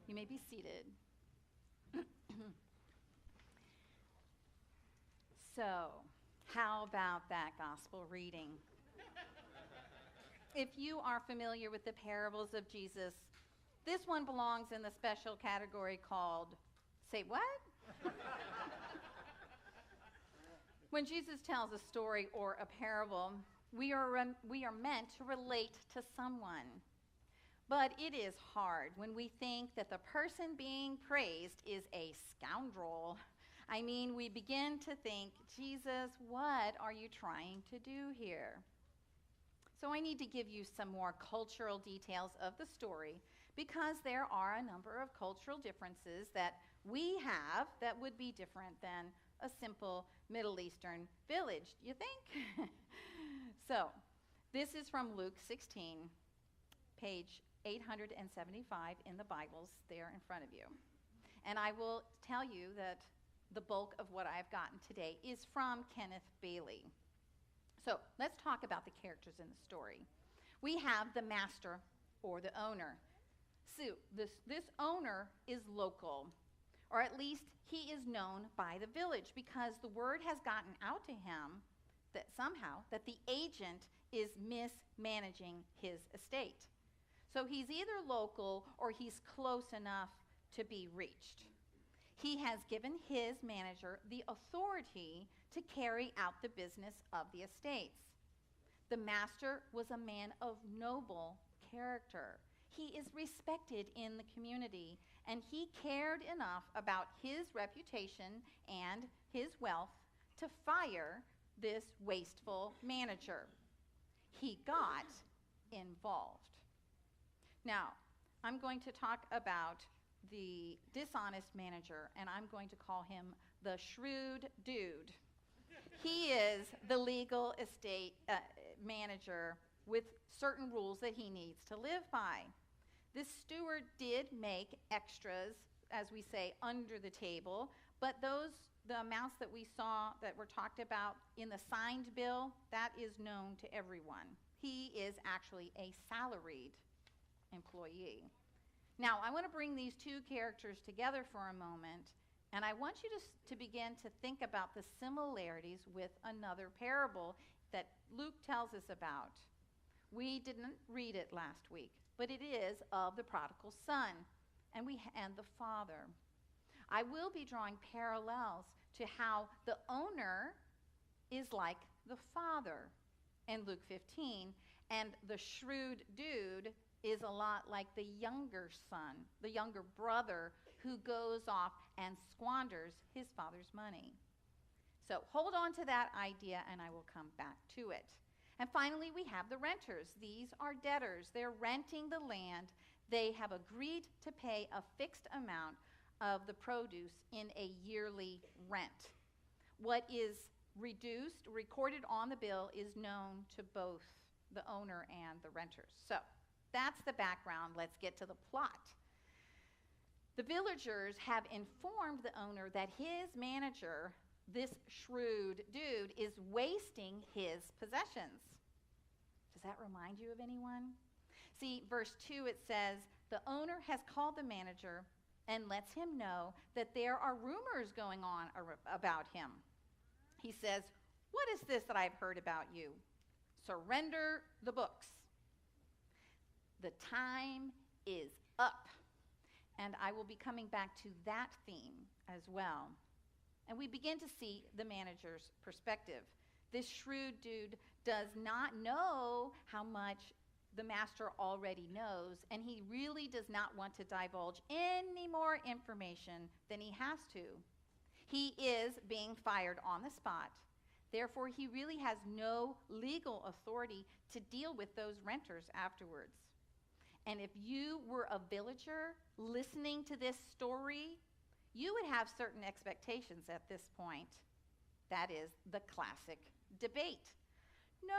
You may be seated. So, how about that gospel reading? If you are familiar with the parables of Jesus, this one belongs in the special category called, say what? When Jesus tells a story or a parable, we are meant to relate to someone. But it is hard when we think that the person being praised is a scoundrel. I mean, we begin to think, Jesus, what are you trying to do here? So I need to give you some more cultural details of the story because there are a number of cultural differences that we have that would be different than a simple Middle Eastern village, you think? So, this is from Luke 16, page 875 in the Bibles there in front of you. And I will tell you that the bulk of what I've gotten today is from Kenneth Bailey. So let's talk about the characters in the story. We have the master or the owner. So this owner is local, or at least he is known by the village because the word has gotten out to him that somehow that the agent is mismanaging his estate. So he's either local or he's close enough to be reached. He has given his manager the authority to carry out the business of the estates. The master was a man of noble character. He is respected in the community, and he cared enough about his reputation and his wealth to fire this wasteful manager. He got involved. Now, I'm going to talk about the dishonest manager, and I'm going to call him the shrewd dude. He is the legal estate manager with certain rules that he needs to live by. This steward did make extras, as we say, under the table, but the amounts that we saw that were talked about in the signed bill, that is known to everyone. He is actually a salaried employee. Now, I want to bring these two characters together for a moment, and I want you to begin to think about the similarities with another parable that Luke tells us about. We didn't read it last week, but it is of the prodigal son and the father. I will be drawing parallels to how the owner is like the father in Luke 15, and the shrewd dude is a lot like the younger son, the younger brother who goes off and squanders his father's money. So hold on to that idea and I will come back to it. And finally, we have the renters. These are debtors. They're renting the land. They have agreed to pay a fixed amount of the produce in a yearly rent. What is recorded on the bill is known to both the owner and the renters. So that's the background. Let's get to the plot. The villagers have informed the owner that his manager, this shrewd dude, is wasting his possessions. Does that remind you of anyone? See, verse 2, it says, the owner has called the manager and lets him know that there are rumors going on about him. He says, what is this that I've heard about you? Surrender the books. The time is up. And I will be coming back to that theme as well. And we begin to see the manager's perspective. This shrewd dude does not know how much the master already knows, and he really does not want to divulge any more information than he has to. He is being fired on the spot. Therefore, he really has no legal authority to deal with those renters afterwards. And if you were a villager listening to this story, you would have certain expectations at this point. That is the classic debate. No,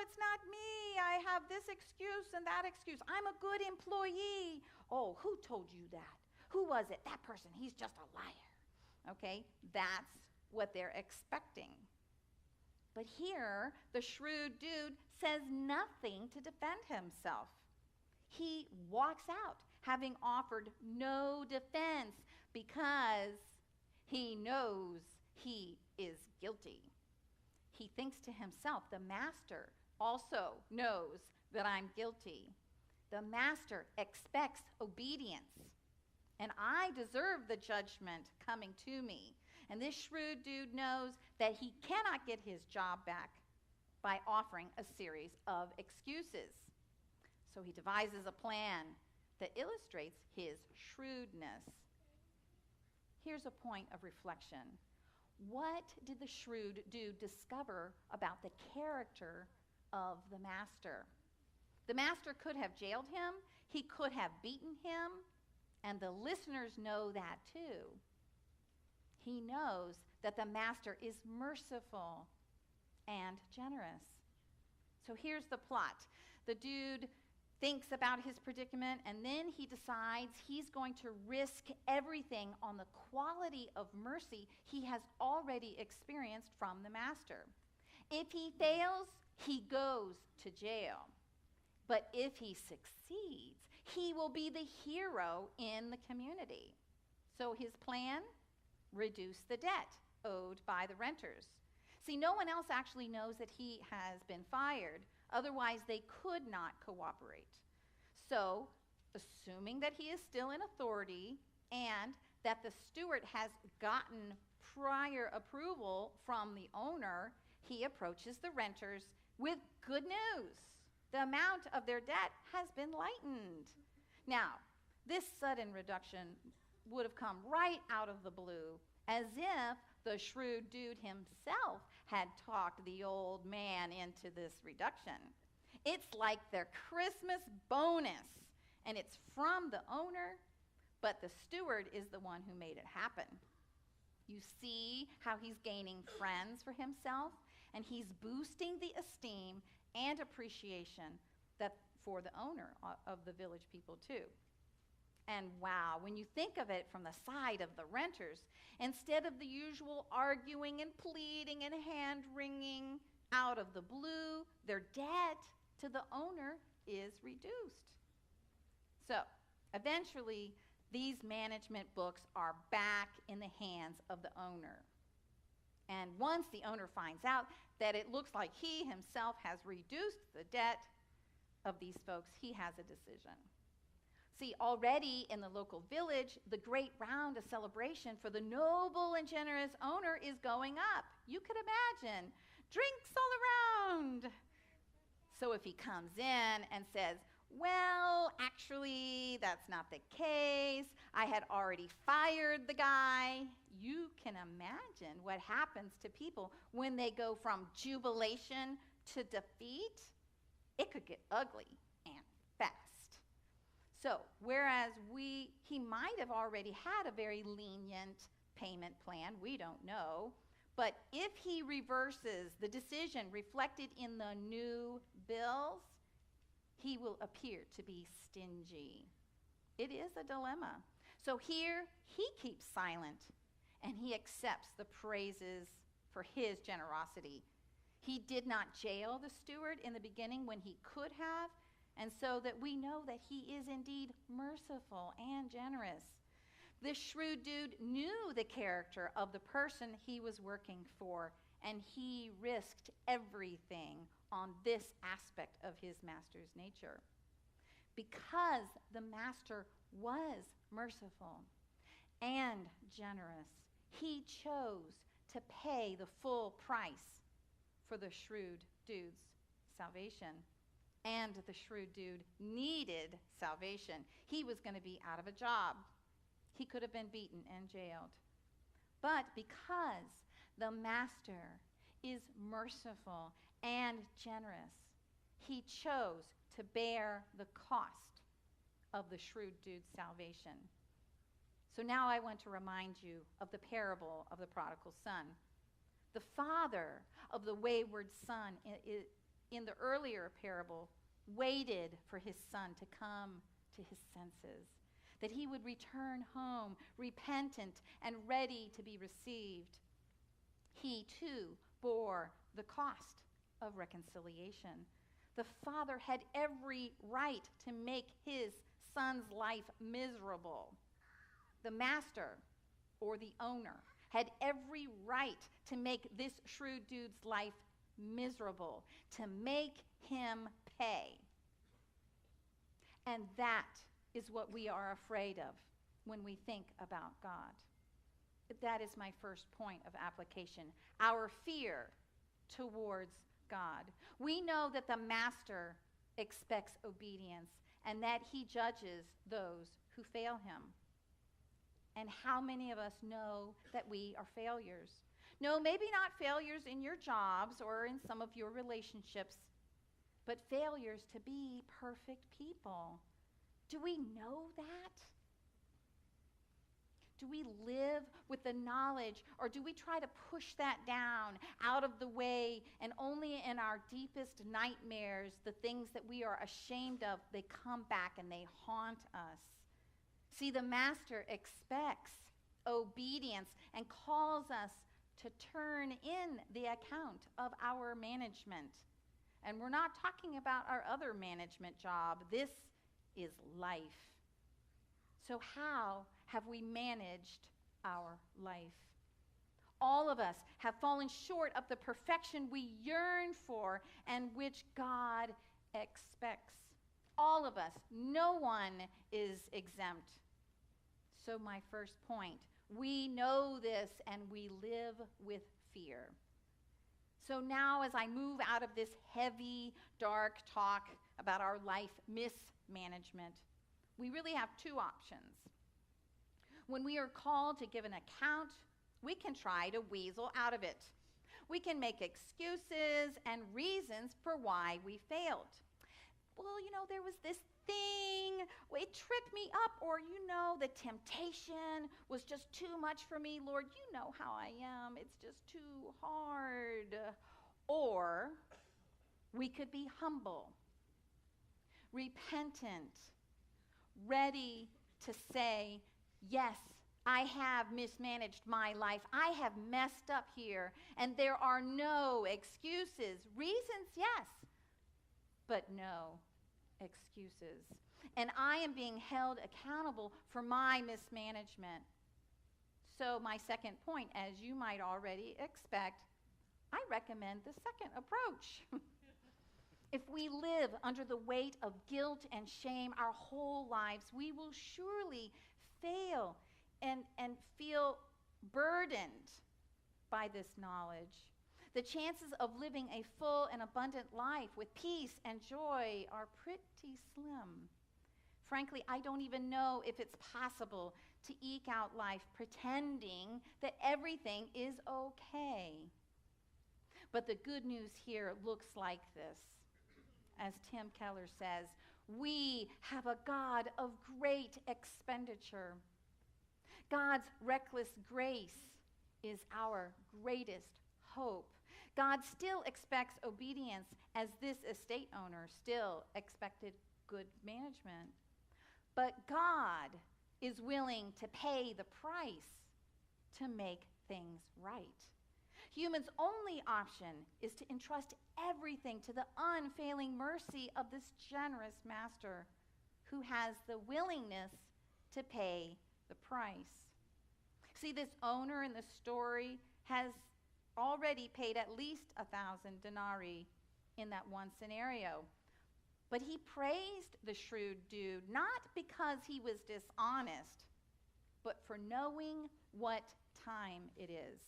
it's not me. I have this excuse and that excuse. I'm a good employee. Oh, who told you that? Who was it? That person. He's just a liar. Okay, that's what they're expecting. But here, the shrewd dude says nothing to defend himself. He walks out, having offered no defense because he knows he is guilty. He thinks to himself, the master also knows that I'm guilty. The master expects obedience, and I deserve the judgment coming to me. And this shrewd dude knows that he cannot get his job back by offering a series of excuses. So he devises a plan that illustrates his shrewdness. Here's a point of reflection. What did the shrewd dude discover about the character of the master? The master could have jailed him, he could have beaten him, and the listeners know that too. He knows that the master is merciful and generous. So here's the plot. The dude thinks about his predicament, and then he decides he's going to risk everything on the quality of mercy he has already experienced from the master. If he fails, he goes to jail. But if he succeeds, he will be the hero in the community. So his plan? Reduce the debt owed by the renters. See, no one else actually knows that he has been fired. Otherwise, they could not cooperate. So, assuming that he is still in authority and that the steward has gotten prior approval from the owner, he approaches the renters with good news. The amount of their debt has been lightened. Now, this sudden reduction would have come right out of the blue, as if the shrewd dude himself had talked the old man into this reduction. It's like their Christmas bonus, and it's from the owner, but the steward is the one who made it happen. You see how he's gaining friends for himself, and he's boosting the esteem and appreciation that for the owner of the village people too. And wow, when you think of it from the side of the renters, instead of the usual arguing and pleading and hand-wringing out of the blue, their debt to the owner is reduced. So, eventually, these management books are back in the hands of the owner. And once the owner finds out that it looks like he himself has reduced the debt of these folks, he has a decision. See, already in the local village, the great round of celebration for the noble and generous owner is going up. You could imagine, drinks all around. So if he comes in and says, well, actually, that's not the case. I had already fired the guy. You can imagine what happens to people when they go from jubilation to defeat. It could get ugly and fast. So, whereas he might have already had a very lenient payment plan, we don't know, but if he reverses the decision reflected in the new bills, he will appear to be stingy. It is a dilemma. So here, he keeps silent, and he accepts the praises for his generosity. He did not jail the steward in the beginning when he could have, and so that we know that he is indeed merciful and generous. This shrewd dude knew the character of the person he was working for, and he risked everything on this aspect of his master's nature. Because the master was merciful and generous, he chose to pay the full price for the shrewd dude's salvation. And the shrewd dude needed salvation. He was going to be out of a job. He could have been beaten and jailed. But because the master is merciful and generous, he chose to bear the cost of the shrewd dude's salvation. So now I want to remind you of the parable of the prodigal son. The father of the wayward son in the earlier parable waited for his son to come to his senses, that he would return home repentant and ready to be received. He too bore the cost of reconciliation. The father had every right to make his son's life miserable. The master, or the owner, had every right to make this shrewd dude's life miserable, to make him pay. And that is what we are afraid of when we think about God. That is my first point of application. Our fear towards God. We know that the master expects obedience and that he judges those who fail him. And how many of us know that we are failures? No, maybe not failures in your jobs or in some of your relationships, but failures to be perfect people. Do we know that? Do we live with the knowledge, or do we try to push that down, out of the way, and only in our deepest nightmares, the things that we are ashamed of, they come back and they haunt us? See, the master expects obedience and calls us to turn in the account of our management. And we're not talking about our other management job. This is life. So how have we managed our life? All of us have fallen short of the perfection we yearn for and which God expects. All of us. No one is exempt. So my first point, we know this and we live with fear. So now as I move out of this heavy, dark talk about our life mismanagement, we really have two options. When we are called to give an account, we can try to weasel out of it. We can make excuses and reasons for why we failed. Well, there was this thing, it tripped me up, or the temptation was just too much for me. Lord, you know how I am. It's just too hard. Or we could be humble, repentant, ready to say, yes, I have mismanaged my life. I have messed up here, and there are no excuses. Reasons, yes, but no excuses. And I am being held accountable for my mismanagement. So my second point, as you might already expect, I recommend the second approach. If we live under the weight of guilt and shame our whole lives, we will surely fail and feel burdened by this knowledge. The chances of living a full and abundant life with peace and joy are pretty slim. Frankly, I don't even know if it's possible to eke out life pretending that everything is okay. But the good news here looks like this. As Tim Keller says, we have a God of great expenditure. God's reckless grace is our greatest hope. God still expects obedience, as this estate owner still expected good management. But God is willing to pay the price to make things right. Humans' only option is to entrust everything to the unfailing mercy of this generous master who has the willingness to pay the price. See, this owner in the story has already paid at least 1,000 denarii in that one scenario. But he praised the shrewd dude not because he was dishonest, but for knowing what time it is.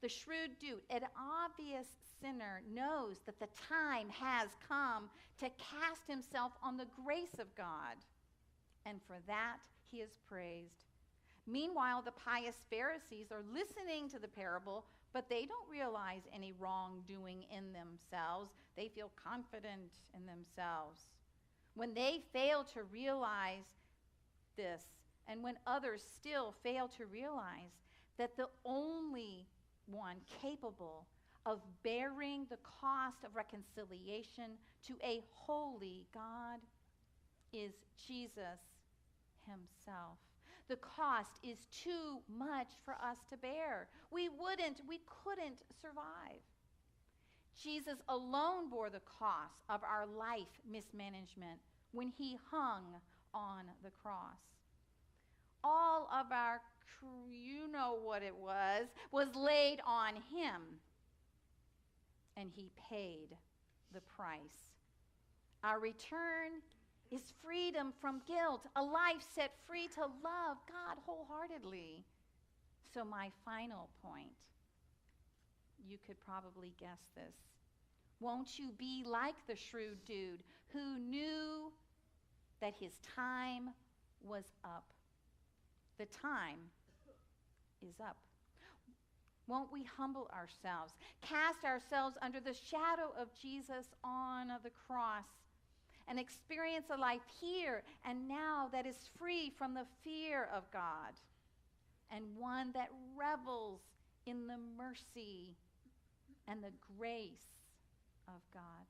The shrewd dude, an obvious sinner, knows that the time has come to cast himself on the grace of God. And for that, he is praised. Meanwhile, the pious Pharisees are listening to the parable, but they don't realize any wrongdoing in themselves. They feel confident in themselves. When they fail to realize this, and when others still fail to realize that the only one capable of bearing the cost of reconciliation to a holy God is Jesus himself. The cost is too much for us to bear. We couldn't survive. Jesus alone bore the cost of our life mismanagement when he hung on the cross. All of our, you know what it was laid on him. And he paid the price. Our return is freedom from guilt, a life set free to love God wholeheartedly. So my final point, you could probably guess this. Won't you be like the shrewd dude who knew that his time was up? The time is up. Won't we humble ourselves, cast ourselves under the shadow of Jesus on the cross, and experience a life here and now that is free from the fear of God, and one that revels in the mercy and the grace of God?